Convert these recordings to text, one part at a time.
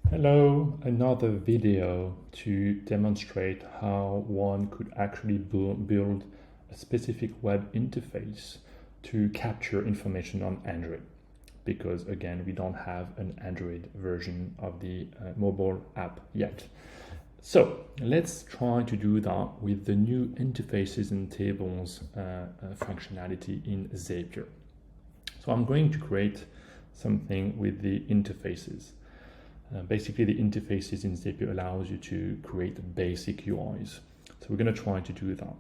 Hello, another video to demonstrate how one could actually build a specific web interface to capture information on Android. Because again, we don't have an Android version of the mobile app yet. So let's try to do that with the new interfaces and tables functionality in Zapier. So I'm going to create something with the interfaces. Basically, the interfaces in Zapier allows you to create basic UIs. So we're going to try to do that.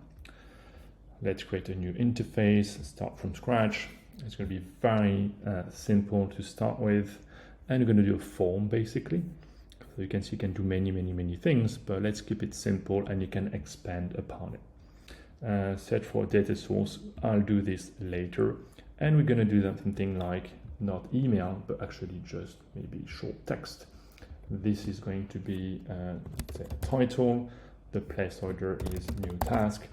Let's create a new interface, start from scratch. It's going to be very simple to start with. And we're going to do a form, basically. So you can see you can do many things, but let's keep it simple and you can expand upon it. Set for data source, I'll do this later. And we're going to do something like not email, but actually just maybe short text. This is going to be say a title. The placeholder is new task.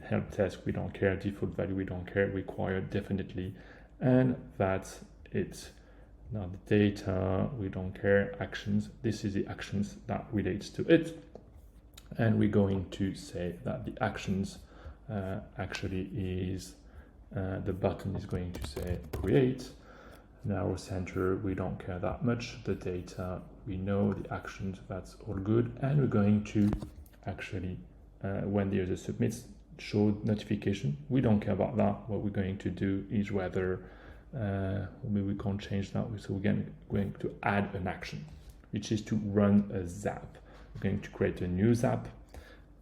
Help desk, we don't care. Default value, we don't care. Required, definitely. And that's it. Now the data, we don't care. Actions, this is the actions that relates to it. And we're going to say that the actions actually is, the button is going to say create. Now center, we don't care that much. The data, we know. The actions, that's all good. And we're going to actually, when the user submits, show notification. We don't care about that. What we're going to do is whether, maybe we can't change that. So we're going to add an action, which is to run a zap. We're going to create a new zap.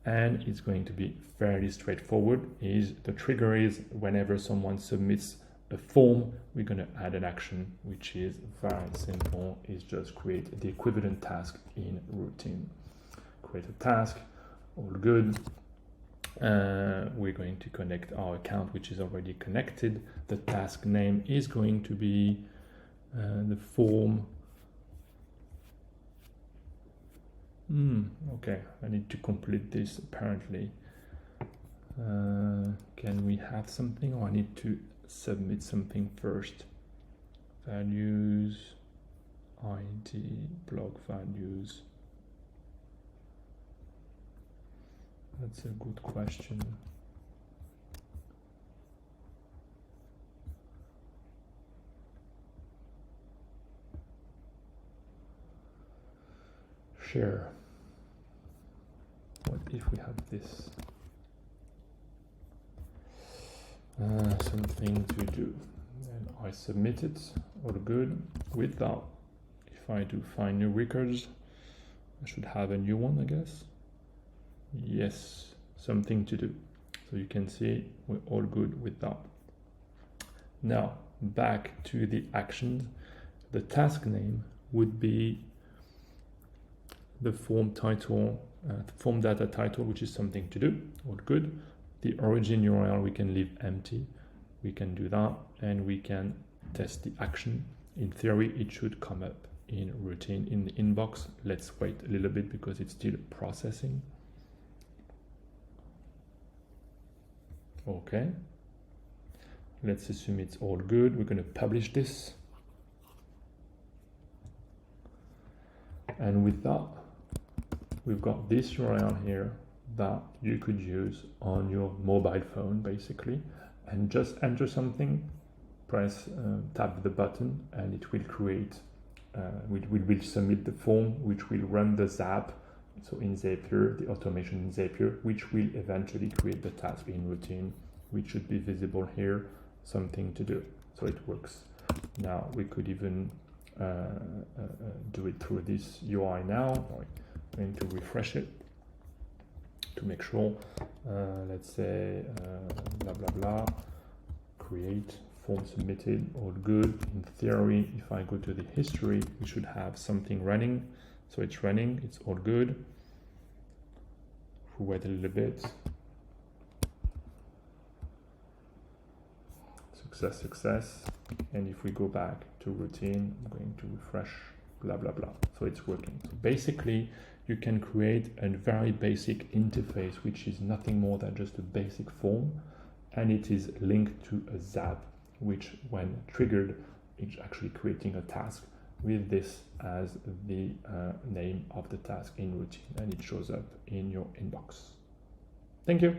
And it's going to be fairly straightforward. The trigger is whenever someone submits a form, we're going to add an action, which is very simple. Is just create the equivalent task in routine. Create a task, all good. We're going to connect our account, which is already connected. The task name is going to be the form. Okay, I need to complete this apparently. Can we have something, or I need to submit something first? Values, ID, blog values. That's a good question. Share. What if we have this? Something to do. And I submit it, all good. With that, if I do find new records, I should have a new one, I guess. Yes, something to do. So you can see we're all good with that. Now, back to the actions. The task name would be the form title, form data title, which is something to do, all good. The origin URL we can leave empty. We can do that, and we can test the action. In theory, it should come up in routine in the inbox. Let's wait a little bit because it's still processing. Okay. Let's assume it's all good. We're going to publish this. And with that, we've got this URL here that you could use on your mobile phone, basically, and just enter something, press, tap the button, and it will create, we will submit the form, which will run the zap. So in Zapier, the automation in Zapier, which will eventually create the task in routine, which should be visible here, something to do. So it works. Now we could even do it through this UI now. I'm going to refresh it to make sure. Let's say blah blah blah, create form submitted, all good. In theory, if I go to the history, we should have something running. So it's running, it's all good. If we wait a little bit, success. And if we go back to routine, I'm going to refresh, blah blah blah. So it's working. So basically, you can create a very basic interface, which is nothing more than just a basic form, and it is linked to a zap, which when triggered, it's actually creating a task with this as the name of the task in routine, and it shows up in your inbox. Thank you.